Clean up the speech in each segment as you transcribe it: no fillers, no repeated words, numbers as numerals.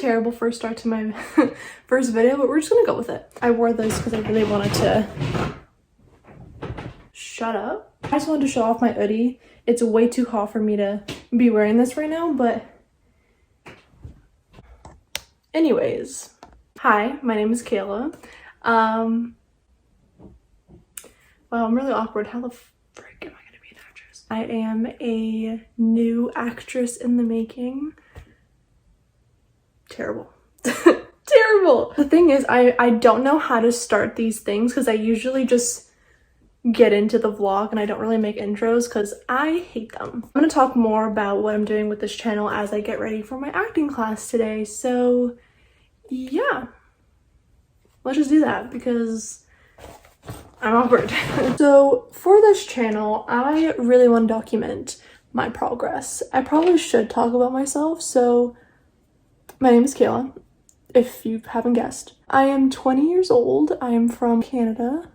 terrible first start to my first video, but we're just gonna go with it. I wore this because I really wanted to shut up. I just wanted to show off my hoodie. It's way too hot for me to be wearing this right now, but anyways. Hi, my name is Kayla. Wow, I'm really awkward. How the frick am I gonna be an actress? I am a new actress in the making. Terrible. Terrible. The thing is, I don't know how to start these things because I usually just get into the vlog and I don't really make intros because I hate them. I'm gonna talk more about what I'm doing with this channel as I get ready for my acting class today. So yeah, let's just do that because I'm awkward. So for this channel, I really want to document my progress. I probably should talk about myself. So my name is Kayla, if you haven't guessed. I am 20 years old. I am from Canada.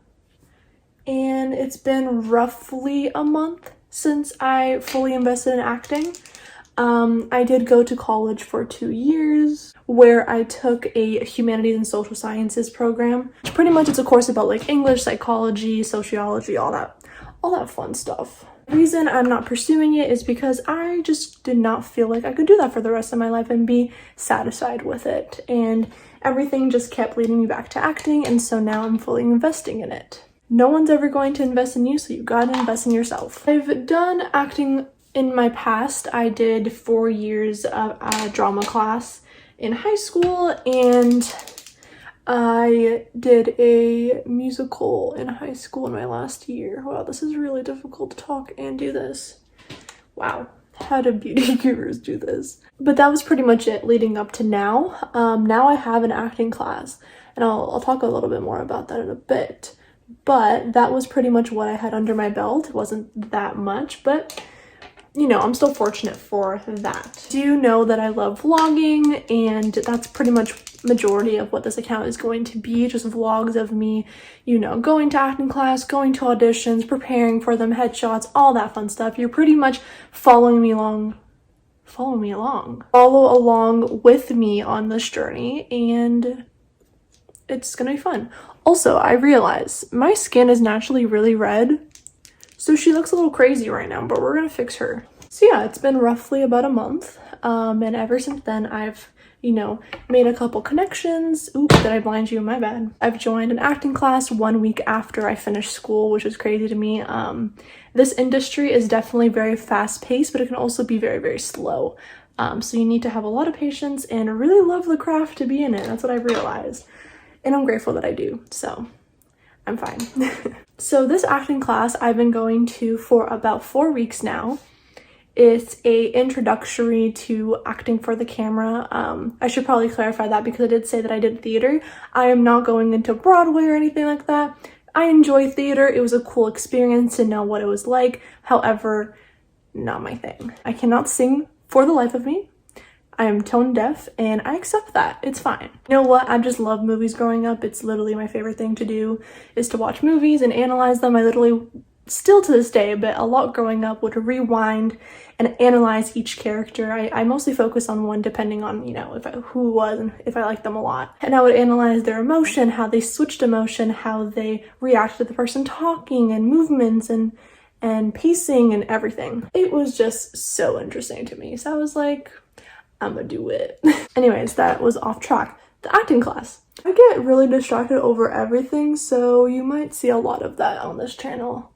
And it's been roughly a month since I fully invested in acting. I did go to college for 2 years where I took a humanities and social sciences program. Pretty much it's a course about like English, psychology, sociology, all that fun stuff. The reason I'm not pursuing it is because I just did not feel like I could do that for the rest of my life and be satisfied with it. And everything just kept leading me back to acting, and so now I'm fully investing in it. No one's ever going to invest in you, so you gotta invest in yourself. I've done acting in my past. I did 4 years of a drama class in high school, and I did a musical in high school in my last year. Wow, this is really difficult to talk and do this. Wow, how do beauty gurus do this? But that was pretty much it leading up to now. Now I have an acting class, and I'll talk a little bit more about that in a bit. But that was pretty much what I had under my belt. It wasn't that much, but you know, I'm still fortunate for that. Do you know that I love vlogging, and that's pretty much majority of what this account is going to be, just vlogs of me, you know, going to acting class, going to auditions, preparing for them, headshots, all that fun stuff. You're pretty much following me along. Follow along with me on this journey, and it's gonna be fun. Also, I realize my skin is naturally really red, so she looks a little crazy right now, but we're gonna fix her. So yeah, it's been roughly about a month, and ever since then I've, you know, made a couple connections. Oops, did I blind you? My bad. I've joined an acting class 1 week after I finished school, which is crazy to me. This industry is definitely very fast-paced, but it can also be very, very slow. So you need to have a lot of patience and really love the craft to be in it. That's what I've realized. And I'm grateful that I do, so I'm fine. So this acting class I've been going to for about 4 weeks now. It's a introductory to acting for the camera. I should probably clarify that because I did say that I did theater. I am not going into Broadway or anything like that. I enjoy theater. It was a cool experience to know what it was like. However, not my thing. I cannot sing for the life of me. I am tone deaf, and I accept that. It's fine. You know what? I just love movies growing up. It's literally my favorite thing to do is to watch movies and analyze them. I literally, still to this day, but a lot growing up, would rewind and analyze each character. I mostly focus on one depending on, you know, who it was and if I liked them a lot. And I would analyze their emotion, how they switched emotion, how they reacted to the person talking, and movements and pacing and everything. It was just so interesting to me. So I was like, I'm gonna do it. Anyways, that was off track. The acting class. I get really distracted over everything, so you might see a lot of that on this channel.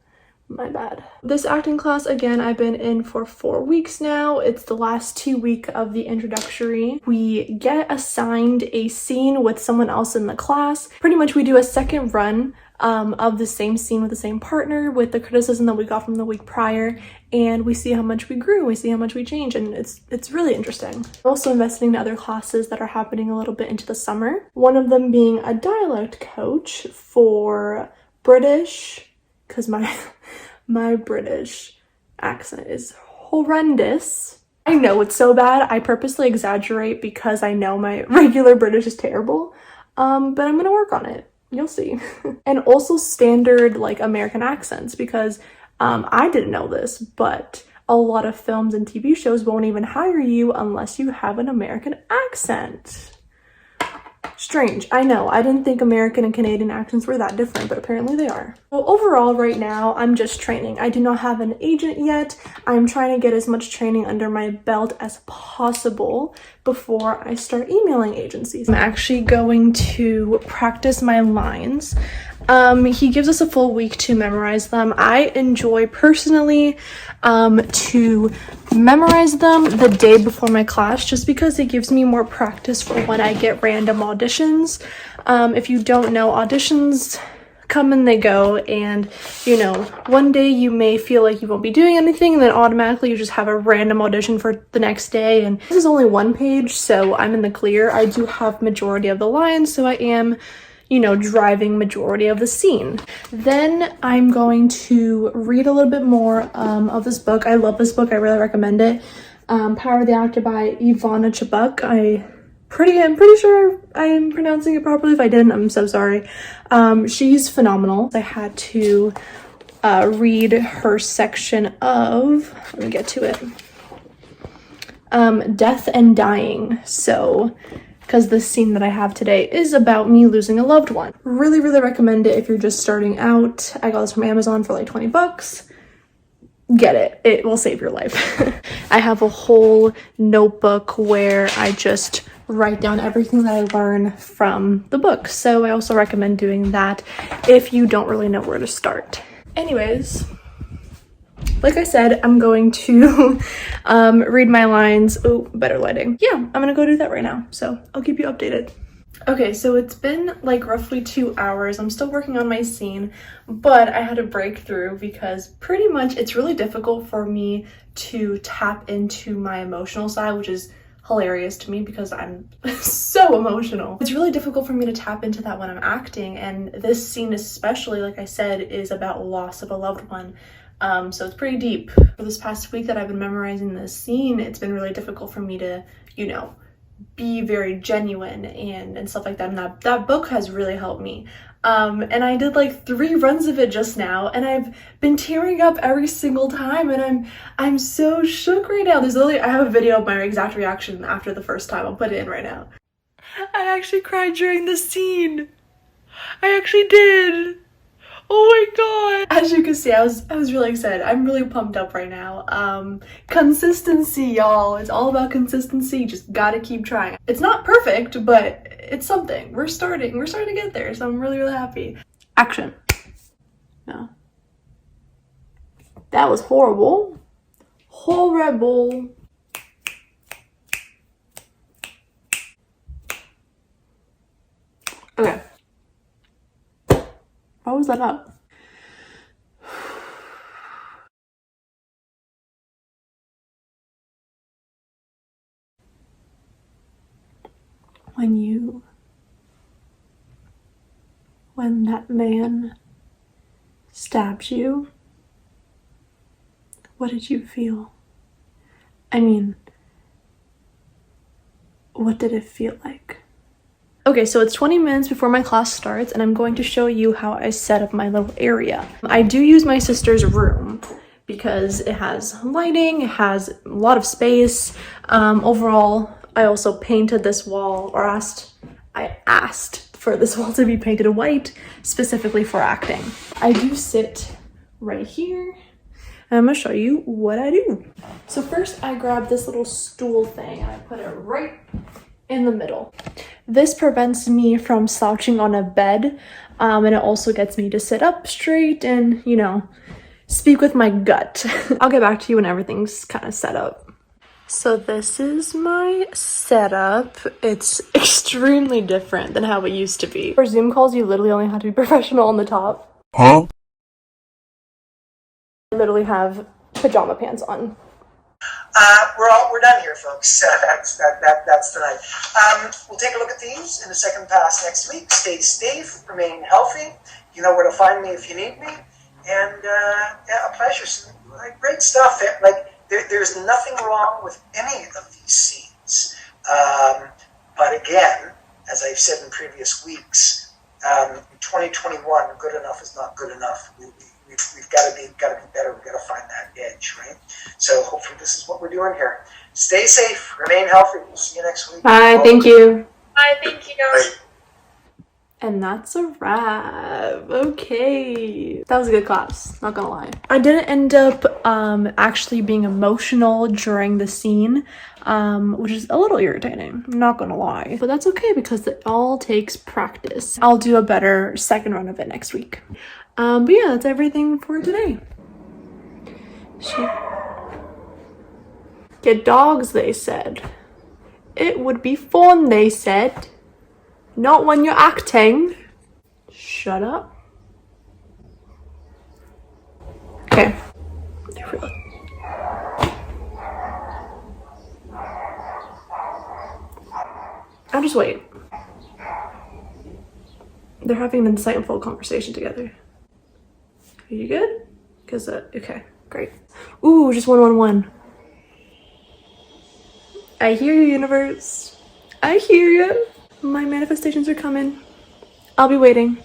My bad. This acting class, again, I've been in for 4 weeks now. It's the last 2 week of the introductory. We get assigned a scene with someone else in the class. Pretty much we do a second run of the same scene with the same partner with the criticism that we got from the week prior, and we see how much we grew, we see how much we changed, and it's really interesting. I'm also investing in other classes that are happening a little bit into the summer. One of them being a dialect coach for British, because my British accent is horrendous. I know it's so bad. I purposely exaggerate because I know my regular British is terrible, but I'm gonna work on it. You'll see. And also standard like American accents, because I didn't know this, but a lot of films and TV shows won't even hire you unless you have an American accent. Strange, I know. I didn't think American and Canadian accents were that different, but apparently they are. So overall, right now, I'm just training. I do not have an agent yet. I'm trying to get as much training under my belt as possible before I start emailing agencies. I'm actually going to practice my lines. He gives us a full week to memorize them. I enjoy personally to memorize them the day before my class, just because it gives me more practice for when I get random auditions. If you don't know, auditions come and they go, and you know, one day you may feel like you won't be doing anything, and then automatically you just have a random audition for the next day. And this is only one page, so I'm in the clear. I do have majority of the lines, so I am, you know, driving majority of the scene. Then I'm going to read a little bit more of this book. I love this book. I really recommend it. Power of the Actor by Ivana Chubbuck. I'm pretty sure I'm pronouncing it properly. If I didn't, I'm so sorry. She's phenomenal. I had to read her section of, let me get to it, death and dying. So, because the scene that I have today is about me losing a loved one. Really, really recommend it if you're just starting out. I got this from Amazon for like 20 bucks. Get it. It will save your life. I have a whole notebook where I just write down everything that I learn from the book. So I also recommend doing that if you don't really know where to start. Anyways, like I said, I'm going to read my lines. Oh, better lighting. Yeah, I'm gonna go do that right now. So I'll keep you updated. Okay, so it's been like roughly 2 hours. I'm still working on my scene, but I had a breakthrough because pretty much it's really difficult for me to tap into my emotional side, which is hilarious to me because I'm so emotional. It's really difficult for me to tap into that when I'm acting, and this scene especially, like I said, is about loss of a loved one. So it's pretty deep. For this past week that I've been memorizing this scene, it's been really difficult for me to, you know, be very genuine and stuff like that. And that book has really helped me. And I did like 3 runs of it just now, and I've been tearing up every single time, and I'm so shook right now. I have a video of my exact reaction after the first time. I'll put it in right now. I actually cried during the scene. I actually did. Oh my god. As you can see, I was really excited. I'm really pumped up right now. Consistency, y'all. It's all about consistency. You just gotta keep trying. It's not perfect, but it's something. We're starting to get there, so I'm really, really happy. Action. No. That was horrible. Horrible. Okay. Why was that up? When that man stabbed you, what did you feel? I mean, what did it feel like? Okay, so it's 20 minutes before my class starts, and I'm going to show you how I set up my little area. I do use my sister's room because it has lighting, it has a lot of space. Overall, I also painted this wall, or I asked for this wall to be painted white, specifically for acting. I do sit right here, and I'm gonna show you what I do. So first, I grab this little stool thing, and I put it right in the middle. This prevents me from slouching on a bed, and it also gets me to sit up straight and, you know, speak with my gut. I'll get back to you when everything's kind of set up. So this is my setup. It's extremely different than how it used to be. For Zoom calls, you literally only have to be professional on the top. Huh? I literally have pajama pants on. We're done here, folks. That's tonight. We'll take a look at these in the second pass next week. Stay safe, remain healthy. You know where to find me if you need me. And yeah, a pleasure. Great stuff. There's nothing wrong with any of these scenes. But again, as I've said in previous weeks, in 2021, good enough is not good enough. We've got to be better. We've got to find that edge, right? So we're doing here. Stay safe, remain healthy. We'll see you next week. Bye, thank you. Bye, thank you. Bye. And that's a wrap. Okay. That was a good class, not gonna lie. I didn't end up actually being emotional during the scene, which is a little irritating, not gonna lie. But that's okay because it all takes practice. I'll do a better second run of it next week. But yeah, that's everything for today. Get dogs, they said. It would be fun, they said. Not when you're acting. Shut up. Okay. I'll just wait. They're having an insightful conversation together. Are you good? Because, okay, great. Ooh, just 111. I hear you, universe. I hear you. My manifestations are coming. I'll be waiting.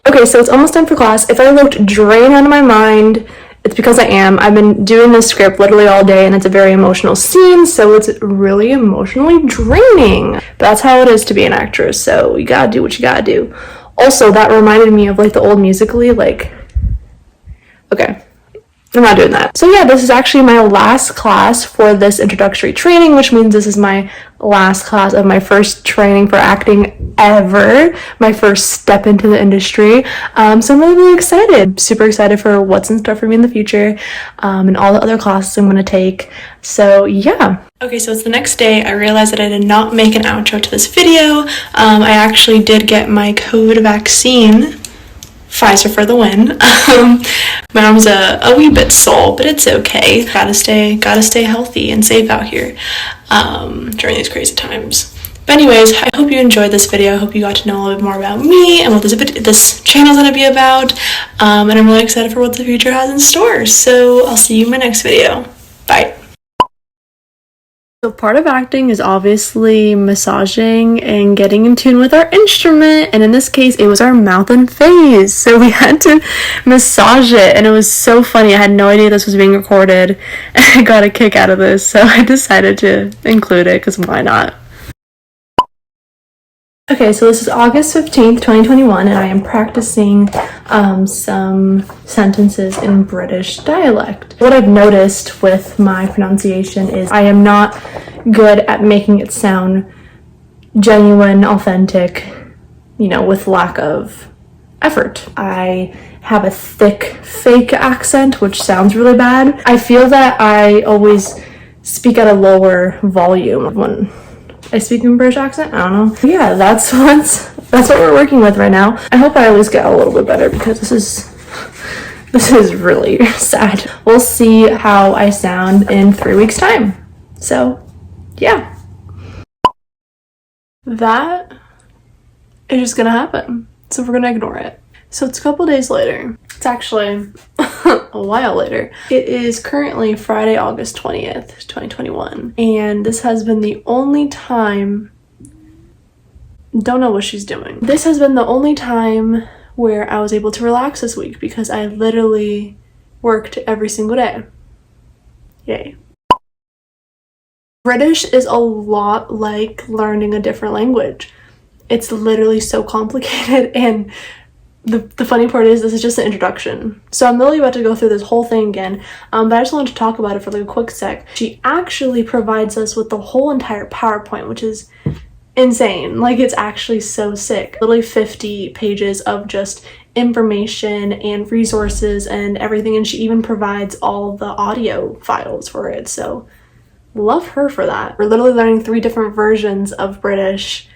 Okay, so it's almost time for class. If I looked drained out of my mind, it's because I am. I've been doing this script literally all day, and it's a very emotional scene, so it's really emotionally draining. But that's how it is to be an actress, so you gotta do what you gotta do. Also, that reminded me of like the old Musical.ly, like, okay. I'm not doing that. So yeah, this is actually my last class for this introductory training, which means this is my last class of my first training for acting ever, my first step into the industry. So I'm really, really excited. Super excited for what's in store for me in the future, and all the other classes I'm going to take. So yeah. Okay, so it's the next day. I realized that I did not make an outro to this video. I actually did get my COVID vaccine. Pfizer for the win. My arm's a wee bit sore, but it's okay. Gotta stay healthy and safe out here during these crazy times. But anyways, I hope you enjoyed this video. I hope you got to know a little bit more about me and what this channel is gonna be about. And I'm really excited for what the future has in store. So I'll see you in my next video. Bye. So part of acting is obviously massaging and getting in tune with our instrument, and in this case it was our mouth and face, so we had to massage it, and it was so funny. I had no idea this was being recorded, and I got a kick out of this, so I decided to include it because why not. Okay, so this is August 15th, 2021, and I am practicing some sentences in British dialect. What I've noticed with my pronunciation is I am not good at making it sound genuine, authentic, you know, with lack of effort. I have a thick, fake accent, which sounds really bad. I feel that I always speak at a lower volume when I speak in British accent. I don't know. Yeah, that's what we're working with right now. I hope I always get a little bit better because this is really sad. We'll see how I sound in 3 weeks' time. So, yeah. That is just gonna happen. So we're gonna ignore it. So it's a couple days later. It's actually a while later. It is currently Friday, August 20th, 2021. And this has been the only time, don't know what she's doing. This has been the only time where I was able to relax this week because I literally worked every single day. Yay. British is a lot like learning a different language. It's literally so complicated, and the funny part is this is just an introduction. So I'm literally about to go through this whole thing again, but I just wanted to talk about it for like a quick sec. She actually provides us with the whole entire PowerPoint, which is insane. Like, it's actually so sick. Literally 50 pages of just information and resources and everything, and she even provides all the audio files for it. So love her for that. We're literally learning 3 different versions of British,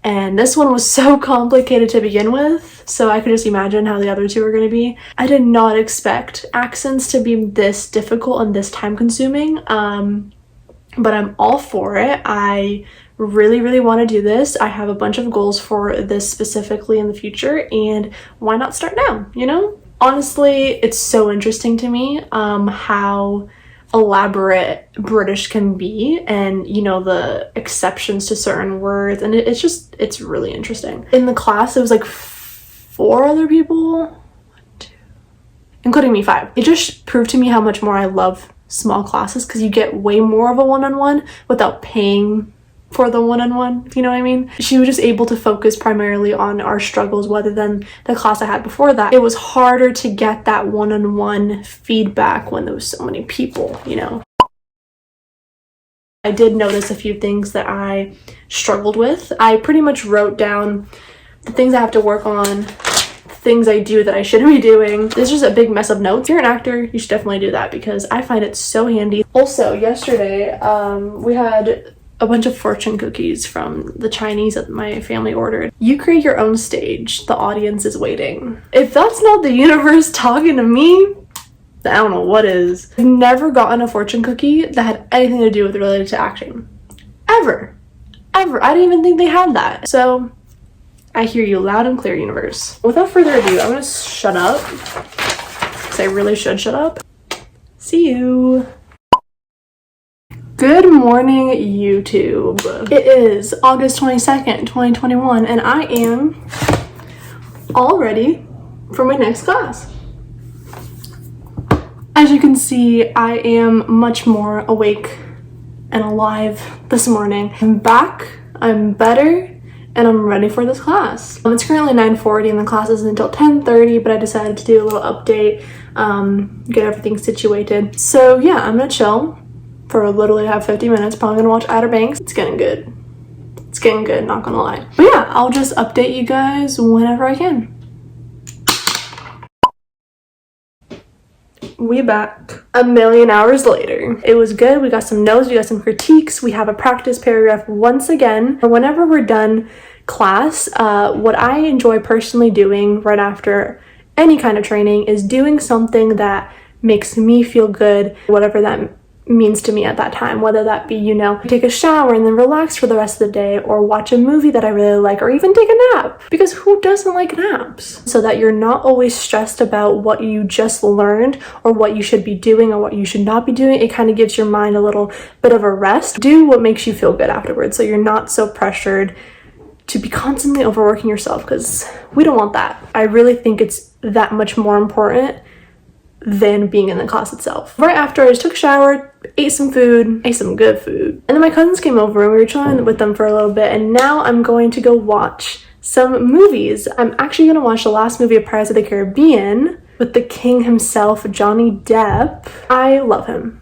and this one was so complicated to begin with, so I could just imagine how the other 2 are going to be. I did not expect accents to be this difficult and this time consuming, but I'm all for it. I really, really want to do this. I have a bunch of goals for this specifically in the future, and why not start now, you know? Honestly, it's so interesting to me how elaborate British can be, and you know, the exceptions to certain words, and it's really interesting. In the class it was like 4 other people, including me, 5. It just proved to me how much more I love small classes because you get way more of a one-on-one without paying for the one-on-one, if you know what I mean. She was just able to focus primarily on our struggles rather than the class I had before that. It was harder to get that one-on-one feedback when there was so many people, you know. I did notice a few things that I struggled with. I pretty much wrote down the things I have to work on, things I do that I shouldn't be doing. This is just a big mess of notes. If you're an actor, you should definitely do that because I find it so handy. Also, yesterday, we had a bunch of fortune cookies from the Chinese that my family ordered. You create your own stage. The audience is waiting. If that's not the universe talking to me, I don't know what is. I've never gotten a fortune cookie that had anything to do with related to acting. Ever. Ever. I didn't even think they had that. So I hear you loud and clear, universe. Without further ado, I'm gonna shut up because I really should shut up. See you. Good morning, YouTube. It is August 22nd, 2021, and I am all ready for my next class. As you can see, I am much more awake and alive this morning. I'm back, I'm better, and I'm ready for this class. It's currently 9:40 and the class is until 10:30, but I decided to do a little update, get everything situated. So yeah, I'm gonna chill for literally have 50 minutes, probably gonna watch Outer Banks. It's getting good. It's getting good, not gonna lie. But yeah, I'll just update you guys whenever I can. We back a million hours later. It was good. We got some notes, we got some critiques. We have a practice paragraph once again. Whenever we're done class, what I enjoy personally doing right after any kind of training is doing something that makes me feel good, whatever that means to me at that time, whether that be, you know, take a shower and then relax for the rest of the day, or watch a movie that I really like, or even take a nap, because who doesn't like naps? So that you're not always stressed about what you just learned or what you should be doing or what you should not be doing. It kind of gives your mind a little bit of a rest. Do what makes you feel good afterwards, so you're not so pressured to be constantly overworking yourself, because we don't want that. I really think it's that much more important than being in the class itself. Right after, I just took a shower, ate some food, ate some good food. And then my cousins came over and we were chilling with them for a little bit, and now I'm going to go watch some movies. I'm actually gonna watch the last movie of Pirates of the Caribbean with the king himself, Johnny Depp. I love him.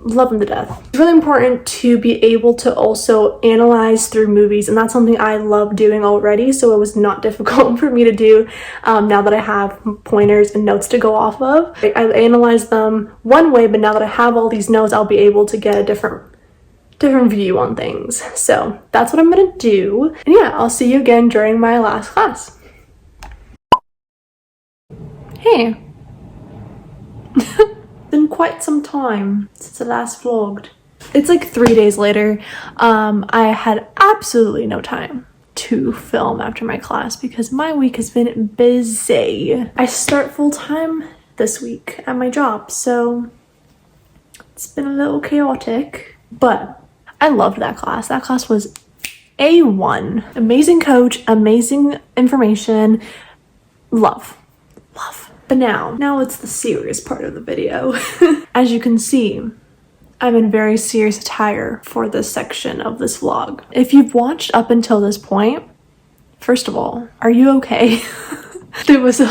Love him to death. It's really important to be able to also analyze through movies, and that's something I love doing already, so it was not difficult for me to do now that I have pointers and notes to go off of. I analyze them one way, but now that I have all these notes, I'll be able to get a different view on things. So that's what I'm gonna do, and yeah, I'll see you again during my last class. Hey. Been quite some time since I last vlogged. It's like 3 days later. I had absolutely no time to film after my class because my week has been busy. I start full-time this week at my job, so it's been a little chaotic, but I loved that class. That class was A1. Amazing coach, amazing information. Love. But now it's the serious part of the video. As you can see, I'm in very serious attire for this section of this vlog. If you've watched up until this point, first of all, are you okay? there was a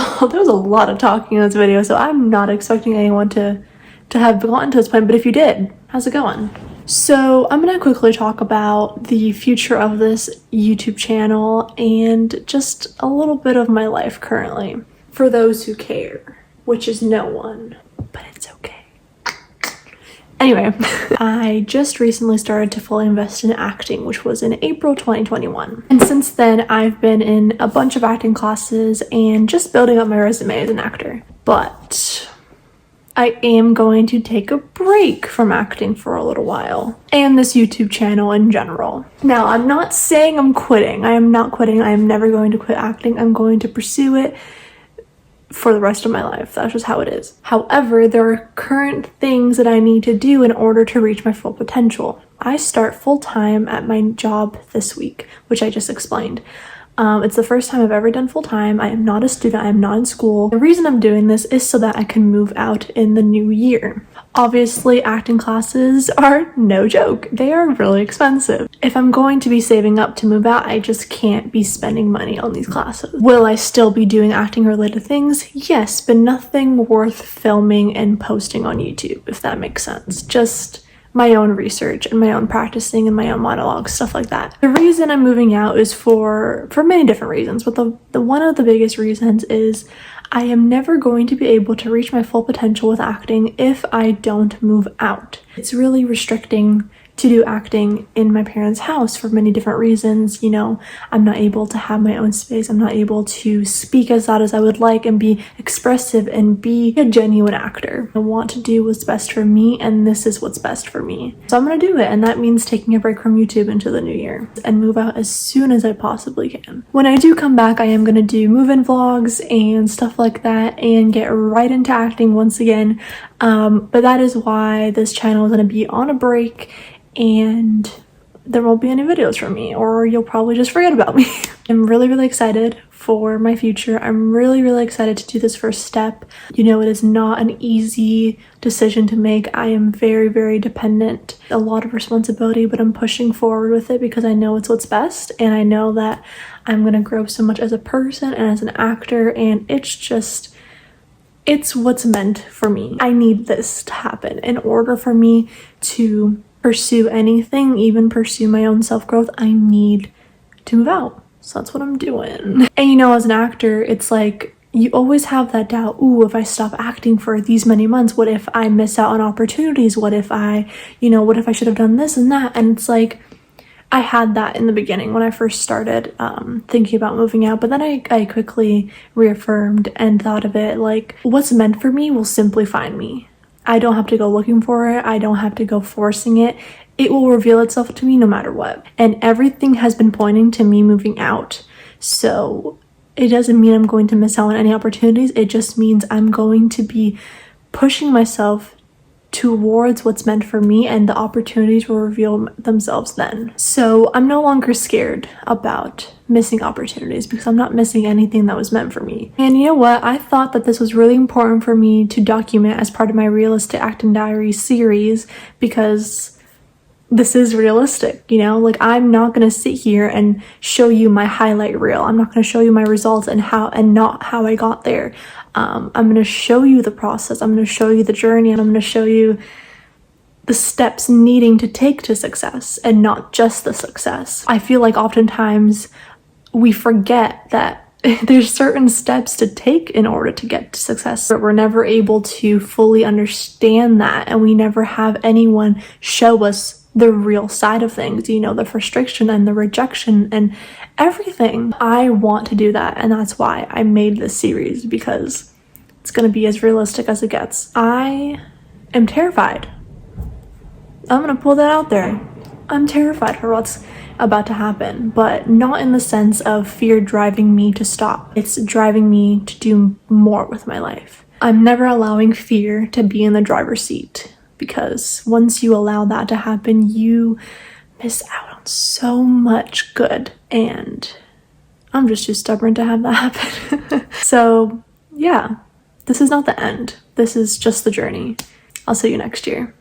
lot of talking in this video, so I'm not expecting anyone to have gotten to this point, but if you did, how's it going? So I'm gonna quickly talk about the future of this YouTube channel and just a little bit of my life currently. For those who care, which is no one, but it's okay. Anyway, I just recently started to fully invest in acting, which was in April 2021. And since then, I've been in a bunch of acting classes and just building up my resume as an actor. But I am going to take a break from acting for a little while, and this YouTube channel in general. Now, I'm not saying I'm quitting. I am not quitting. I am never going to quit acting. I'm going to pursue it for the rest of my life. That's just how it is. However, there are current things that I need to do in order to reach my full potential. I start full-time at my job this week, which I just explained. It's the first time I've ever done full-time. I am not a student, I am not in school. The reason I'm doing this is so that I can move out in the new year. Obviously, acting classes are no joke. They are really expensive. If I'm going to be saving up to move out, I just can't be spending money on these classes. Will I still be doing acting related things? Yes, but nothing worth filming and posting on YouTube, if that makes sense. Just my own research and my own practicing and my own monologues, stuff like that. The reason I'm moving out is for many different reasons, but the one of the biggest reasons is I am never going to be able to reach my full potential with acting if I don't move out. It's really restricting to do acting in my parents' house for many different reasons. You know, I'm not able to have my own space. I'm not able to speak as loud as I would like and be expressive and be a genuine actor. I want to do what's best for me, and this is what's best for me. So I'm gonna do it, and that means taking a break from YouTube into the new year and move out as soon as I possibly can. When I do come back, I am gonna do move-in vlogs and stuff like that and get right into acting once again. But that is why this channel is gonna be on a break, and there won't be any videos from me, or you'll probably just forget about me. I'm really excited for my future. I'm really excited to do this first step. You know, it is not an easy decision to make. I am very dependent, a lot of responsibility, but I'm pushing forward with it because I know it's what's best, and I know that I'm gonna grow so much as a person and as an actor, and it's what's meant for me. I need this to happen in order for me to pursue anything, even pursue my own self-growth. I need to move out. So that's what I'm doing. And you know, as an actor, it's like you always have that doubt. Ooh, if I stop acting for these many months, what if I miss out on opportunities? What if I should have done this and that? And it's like, I had that in the beginning when I first started thinking about moving out, but then I quickly reaffirmed and thought of it like, what's meant for me will simply find me. I don't have to go looking for it. I don't have to go forcing it. It will reveal itself to me no matter what. And everything has been pointing to me moving out. So it doesn't mean I'm going to miss out on any opportunities. It just means I'm going to be pushing myself towards what's meant for me, and the opportunities will reveal themselves then. So I'm no longer scared about missing opportunities because I'm not missing anything that was meant for me. And you know what? I thought that this was really important for me to document as part of my realistic acting diaries series, because this is realistic, you know? Like, I'm not gonna sit here and show you my highlight reel. I'm not gonna show you my results and not how I got there. I'm gonna show you the process. I'm gonna show you the journey, and I'm gonna show you the steps needing to take to success, and not just the success. I feel like oftentimes we forget that there's certain steps to take in order to get to success, but we're never able to fully understand that, and we never have anyone show us the real side of things, you know, the frustration and the rejection and everything. I want to do that, and that's why I made this series, because it's gonna be as realistic as it gets. I am terrified. I'm gonna pull that out there. I'm terrified for what's about to happen, but not in the sense of fear driving me to stop. It's driving me to do more with my life. I'm never allowing fear to be in the driver's seat, because once you allow that to happen, you miss out on so much good, and I'm just too stubborn to have that happen. So yeah, this is not the end. This is just the journey. I'll see you next year.